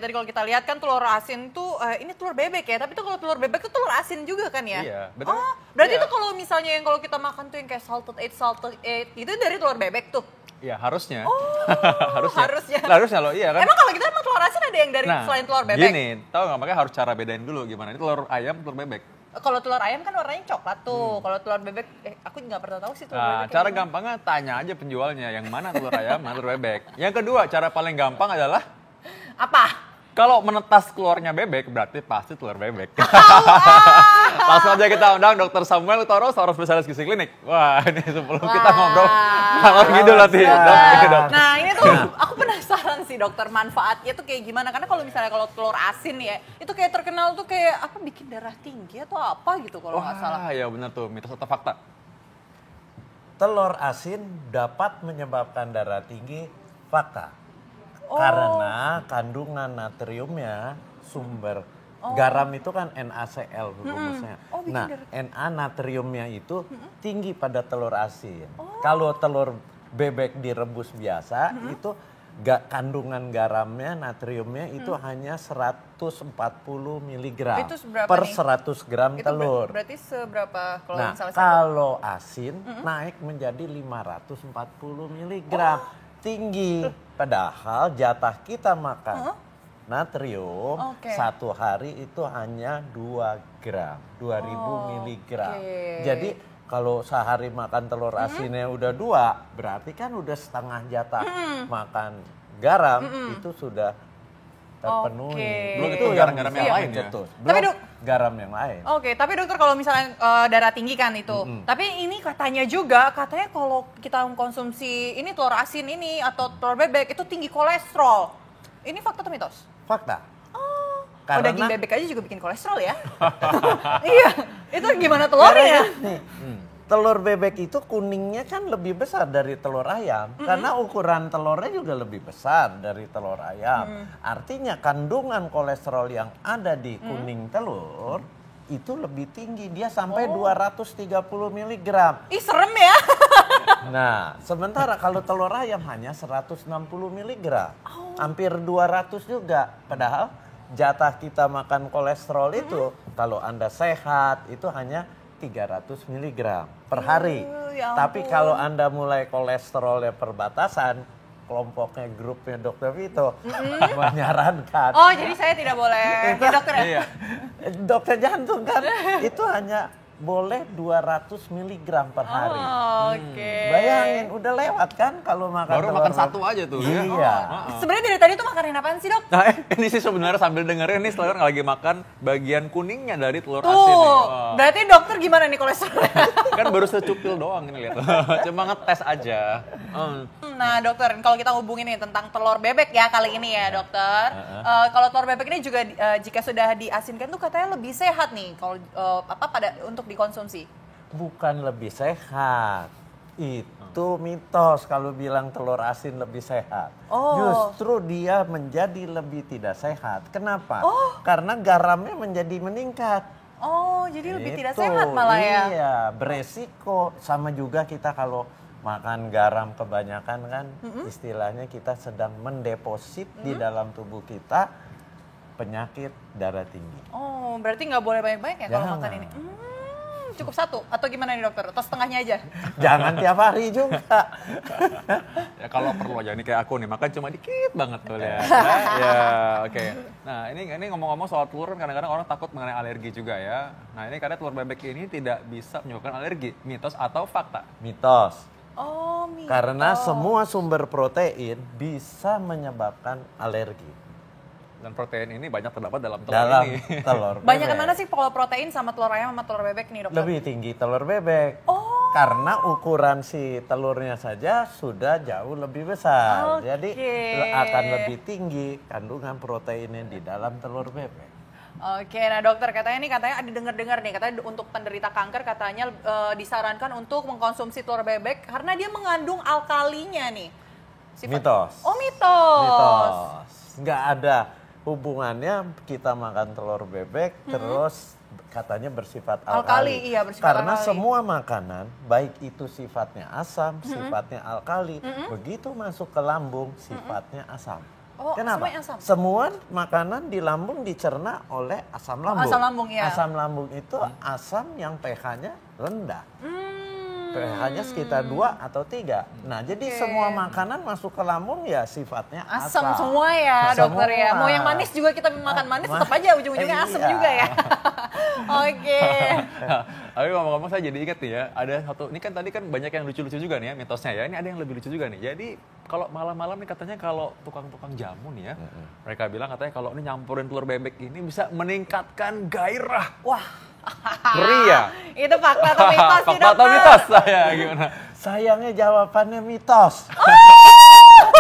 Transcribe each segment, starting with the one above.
apalagi tadi kalau kita lihat kan telur asin tuh, ini telur bebek ya, tapi tuh kalau telur bebek tuh telur asin juga kan ya? Iya, betul. Oh, berarti Iya. itu kalau misalnya yang kalau kita makan tuh yang kayak salted egg, itu dari telur bebek tuh? Iya, harusnya. Oh, harusnya. Harusnya loh, iya kan? Emang kalau kita emang telur asin ada yang dari selain telur bebek? Gini, tau nggak, makanya harus cara bedain dulu gimana. Ini telur ayam, telur bebek. Kalau telur ayam kan warnanya coklat tuh, kalau telur bebek, aku nggak pernah tahu sih telur Nah, bebek. cara gampangnya tanya aja penjualnya, yang mana telur ayam, mana telur bebek. Yang kedua, cara paling gampang adalah Apa? kalau menetas keluarnya bebek, berarti pasti telur bebek. Langsung aja kita undang Dr. Samuel Toro, seorang spesialis gizi klinik. Wah, ini sebelum kita ngobrol, ngalor gitu nanti. Nah, ini tuh aku penasaran sih dokter, manfaatnya tuh kayak gimana. Karena kalau misalnya kalau telur asin ya, itu kayak terkenal tuh kayak apa, bikin darah tinggi atau apa gitu kalau nggak salah. Wah, ya benar tuh, mitos atau fakta? Telur asin dapat menyebabkan darah tinggi, fakta. Karena kandungan natriumnya sumber garam itu kan NaCl rumusnya. Nah, Na natriumnya itu tinggi pada telur asin. Kalau telur bebek direbus biasa itu kandungan garamnya, natriumnya itu hanya 140 mg Itu seberapa per nih? 100 gram Itu telur. berarti seberapa kalau Nah, misalnya kalau asin naik menjadi 540 mg. Tinggi. Padahal jatah kita makan natrium satu hari itu hanya 2 gram, 2000 mg. Jadi kalau sehari makan telur asinnya udah 2, berarti kan udah setengah jatah makan garam itu sudah terpenuhi. Belum itu Itu garam-garam yang bisa lain ya? mencetus. Tapi, Belum Dok, garam yang lain. Oke, tapi dokter kalau misalnya darah tinggi kan itu, tapi ini katanya juga, katanya kalau kita mengkonsumsi ini telur asin ini atau telur bebek itu tinggi kolesterol. Ini fakta atau mitos? Fakta. Oh, Karena- daging bebek aja juga bikin kolesterol ya? Iya, itu gimana telurnya? Nih, telur bebek itu kuningnya kan lebih besar dari telur ayam. Karena ukuran telurnya juga lebih besar dari telur ayam. Artinya kandungan kolesterol yang ada di kuning telur itu lebih tinggi. Dia sampai 230 mg. Ih, serem ya? Nah, sementara kalau telur ayam hanya 160 mg. Hampir 200 juga. Padahal jatah kita makan kolesterol itu kalau Anda sehat itu hanya 300 mg per hari. Ya Tapi ampun. kalau Anda mulai kolesterolnya perbatasan, kelompoknya grupnya Dr. Vito menyarankan Oh, jadi saya tidak boleh, ya dokter ya? Iya. dokter jantung kan itu hanya boleh 200 mg per hari. Oke. Bayangin udah lewat kan kalau makan Baru telur makan bebek. satu aja tuh. ya? Iya. Sebenarnya dari tadi tuh makanin apaan sih, Dok? Nah, ini sih sebenarnya sambil dengerin nih sekarang lagi makan bagian kuningnya dari telur Tuh, asin nih. Oh. berarti dokter gimana nih kolesterolnya? Kan baru secupil doang ini lihat. Cuma ngetes aja. Nah dokter, kalau kita hubungin nih tentang telur bebek ya kali ini ya dokter. Kalau telur bebek ini juga jika sudah diasinkan tuh katanya lebih sehat nih kalau untuk dikonsumsi. Bukan lebih sehat. Itu mitos kalau bilang telur asin lebih sehat. Oh. Justru dia menjadi lebih tidak sehat. Kenapa? Karena garamnya menjadi meningkat. Oh, jadi lebih tidak Itu, sehat malah ya? Iya, beresiko. Sama juga kita kalau makan garam kebanyakan kan istilahnya kita sedang mendeposit di dalam tubuh kita penyakit darah tinggi. Oh, berarti nggak boleh banyak-banyak ya kalau Jangan. makan ini? Cukup satu atau gimana nih dokter? Atau setengahnya aja? Jangan tiap hari juga. Ya kalau perlu aja nih kayak aku nih makan cuma dikit banget tuh ya. Ya, oke. Nah, ini ngomong-ngomong soal telur kan kadang-kadang orang takut mengenai alergi juga ya. Nah, ini karena telur bebek ini tidak bisa menyebabkan alergi. Mitos atau fakta? Mitos. Oh, mitos. Karena semua sumber protein bisa menyebabkan alergi. Dan protein ini banyak terdapat dalam telur Dalam ini. telur bebek. Banyak mana sih kalau protein sama telur ayam sama telur bebek nih dokter? Lebih tinggi telur bebek. Oh. Karena ukuran si telurnya saja sudah jauh lebih besar. Oke. Jadi akan lebih tinggi kandungan proteinnya di dalam telur bebek. Oke, nah dokter katanya ada dengar-dengar nih katanya untuk penderita kanker katanya disarankan untuk mengkonsumsi telur bebek karena dia mengandung alkalinya nih. Mitos. Oh, mitos. Mitos. Nggak ada hubungannya kita makan telur bebek terus katanya bersifat alkali. Alkali, iya, bersifat Karena alkali. semua makanan baik itu sifatnya asam, sifatnya alkali, begitu masuk ke lambung sifatnya asam. Oh, Kenapa? semuanya asam. Semua makanan di lambung dicerna oleh asam lambung. Asam lambung, ya. Asam lambung itu asam yang pH-nya rendah. pH-nya sekitar 2 atau 3. Nah, jadi semua makanan masuk ke lambung ya sifatnya asam semua ya, dokter ya. Mau yang manis juga kita makan manis tetap aja ujung-ujungnya asam juga ya. Oke. Tapi ngomong-ngomong saya jadi ingat nih ya, ada satu, ini kan tadi kan banyak yang lucu-lucu juga nih ya mitosnya ya. Ini ada yang lebih lucu juga nih. Jadi kalau malam-malam nih katanya kalau tukang-tukang jamu nih ya, mereka bilang katanya kalau ini nyampurin telur bebek ini bisa meningkatkan gairah. Wah. Ngeri ya? Itu fakta atau mitos sih, Fakta atau mitos saya gimana? Sayangnya jawabannya mitos.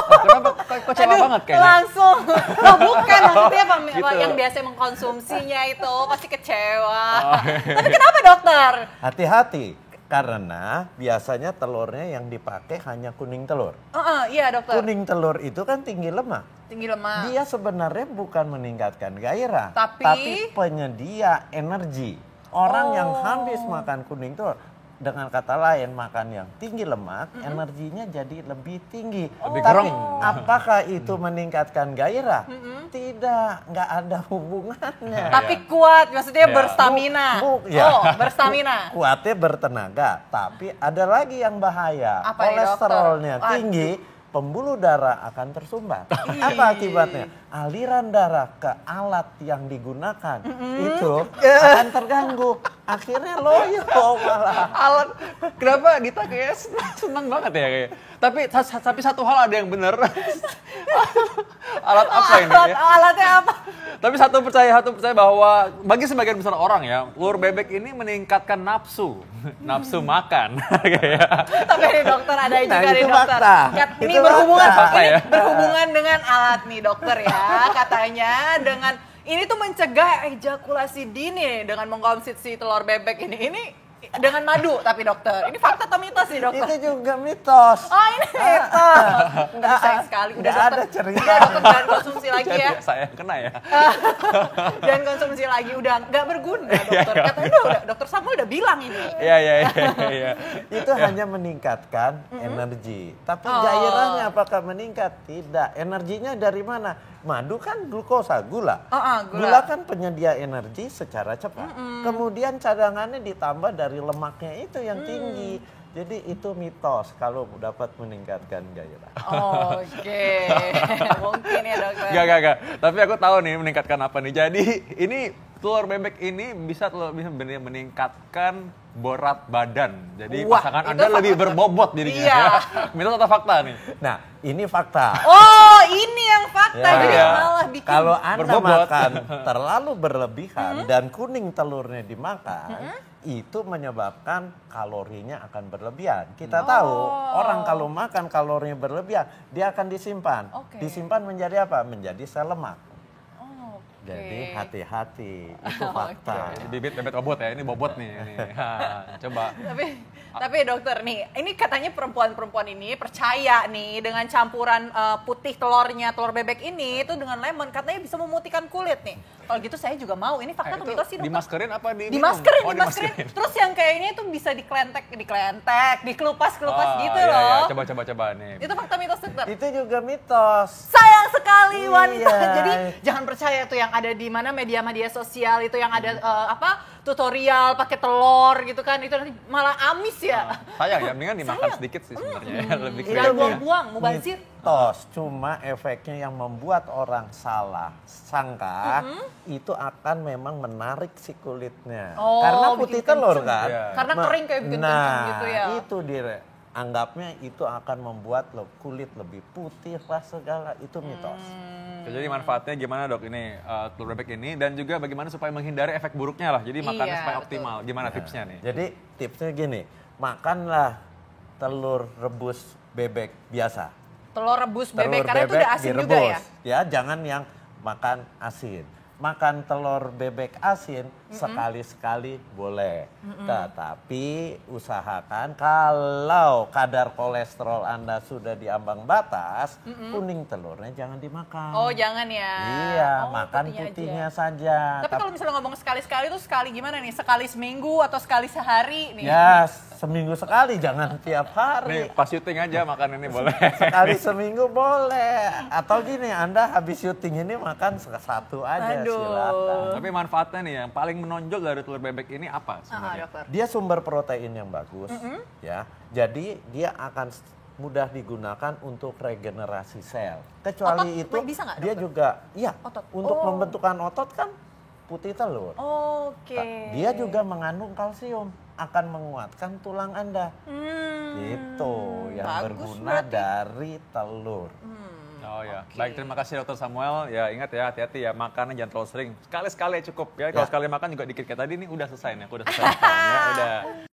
Kenapa kok kecewa banget kayaknya? Langsung. Oh, bukan maksudnya Gitu. yang biasa mengkonsumsinya itu pasti kecewa. Tapi kenapa dokter? Hati-hati, karena biasanya telurnya yang dipakai hanya kuning telur. Iya dokter. Kuning telur itu kan tinggi lemak. Tinggi lemak. Dia sebenarnya bukan meningkatkan gairah, Tapi penyedia energi. Orang yang habis makan kuning telur, dengan kata lain makan yang tinggi lemak, energinya jadi lebih tinggi. Lebih Tapi gereng. apakah itu meningkatkan gairah? Tidak, nggak ada hubungannya. Tapi kuat, maksudnya Ya. berstamina. Ya. Oh, berstamina. Kuatnya bertenaga, tapi ada lagi yang bahaya. Apa nih, Kolesterolnya dokter? Waduh. tinggi, pembuluh darah akan tersumbat. Apa akibatnya? Aliran darah ke alat yang digunakan itu akan terganggu. Akhirnya loyo malah. Alat, kenapa Dita kayak senang banget ya kayak. Tapi satu hal ada yang benar. Alat apa ini ya? Alatnya apa? Tapi satu percaya bahwa bagi sebagian besar orang ya, telur bebek ini meningkatkan nafsu makan. Kayak. Tapi nih dokter ada juga itu nih dokter. fakta. Ini Itu berhubungan, fakta. ini ya. berhubungan dengan alat nih dokter ya. Katanya dengan ini tuh mencegah ejakulasi dini dengan mengkonsumsi telur bebek ini dengan madu. Tapi dokter, ini fakta atau mitos nih dokter? Itu juga mitos. Oh ini mitos. Nggak, Sayang sekali. nggak Dokter. ada cerita. Udah dokter jangan konsumsi lagi Jadi ya. saya yang kena ya. Jangan konsumsi lagi, udah nggak berguna dokter. Katanya udah dokter Samuel udah bilang ini. Iya. Itu hanya meningkatkan energi. Tapi Oh. gairahnya apakah meningkat? Tidak. Energinya dari mana? Madu kan glukosa, gula. Gula. Gula kan penyedia energi secara cepat. Kemudian cadangannya ditambah dari lemaknya itu yang tinggi. Jadi itu mitos kalau dapat meningkatkan gairah. Oke. Mungkin ya dokter. Gak. Tapi aku tahu nih meningkatkan apa nih. Jadi ini telur bebek ini bisa benar meningkatkan berat badan. Jadi Wah, pasangan itu Anda lebih berbobot jadinya. Iya. Ya. Mitos atau fakta nih? Nah, ini fakta. Oh, ini yang fakta. Ya. Jadi Iya. malah bikin Kalau Anda berbobot. makan terlalu berlebihan dan kuning telurnya dimakan, itu menyebabkan kalorinya akan berlebihan. Kita tahu orang kalau makan kalorinya berlebihan, dia akan disimpan. Oke. Disimpan menjadi apa? Menjadi sel lemak. Oke. Jadi hati-hati, itu fakta. Bibit bebek bobot ya, ini bobot nih. Ini. Coba. Tapi dokter nih, ini katanya perempuan-perempuan ini percaya nih dengan campuran putih telur bebek ini itu dengan lemon katanya bisa memutihkan kulit nih. Kalau gitu saya juga mau. Ini fakta atau mitos sih dokter? Dimaskerin apa di Dimaskerin, Oh, dimaskerin. Terus yang kayaknya itu bisa dikelentek, dikelupas gitu iya, loh. Coba nih. Itu fakta mitos dokter? Itu juga mitos. Sayang sekali wanita. Iya. Jadi jangan percaya tuh yang ada di mana media-media sosial itu yang ada tutorial pakai telur gitu kan, itu nanti malah amis ya. Sayang ya, mendingan dimakan sedikit sih sebenarnya. Lebih Jangan kreatif. buang-buang, mubazir. Mitos, cuma efeknya yang membuat orang salah sangka itu akan memang menarik si kulitnya. Oh, Karena bikin putih telur kenceng. kan. Iya. Karena kering kayak bikin kenceng gitu ya. Itu anggapnya itu akan membuat kulit lebih putih lah segala, itu mitos. Jadi manfaatnya gimana dok ini telur bebek ini dan juga bagaimana supaya menghindari efek buruknya lah. Jadi makannya Iya, supaya betul. optimal. Gimana tipsnya nih? Jadi tipsnya gini, makanlah telur rebus bebek biasa. Telur rebus bebek Telur karena itu udah asin juga ya. Ya, jangan yang makan asin. Makan telur bebek asin sekali-sekali boleh. Tetapi usahakan kalau kadar kolesterol Anda sudah di ambang batas, kuning telurnya jangan dimakan. Oh jangan ya. Iya, Oh, makan putihnya saja. Tapi kalau misalnya ngomong sekali-sekali itu sekali gimana nih? Sekali seminggu atau sekali sehari nih? Ya, seminggu sekali, jangan tiap hari. Nih pas syuting aja makan ini boleh. Sekali seminggu boleh. Atau gini, Anda habis syuting ini makan satu aja, Aduh. silakan. Tapi manfaatnya nih yang paling menonjol dari telur bebek ini apa sebenarnya? dokter. Dia sumber protein yang bagus, ya. Jadi dia akan mudah digunakan untuk regenerasi sel. Kecuali Otot, itu bisa nggak, dia dokter? juga, iya, Otot. untuk Oh. pembentukan otot kan putih telur. Oke. Dia juga mengandung kalsium, akan menguatkan tulang Anda. Itu yang bagus berguna berarti. dari telur. Oh ya, Oke. baik terima kasih Dokter Samuel. Ya ingat ya, hati-hati ya, makannya jangan terlalu sering. Sekali-sekali cukup ya. Kalau sekali makan juga dikit kayak tadi nih udah selesai nih, aku udah selesai makan, ya. Udah.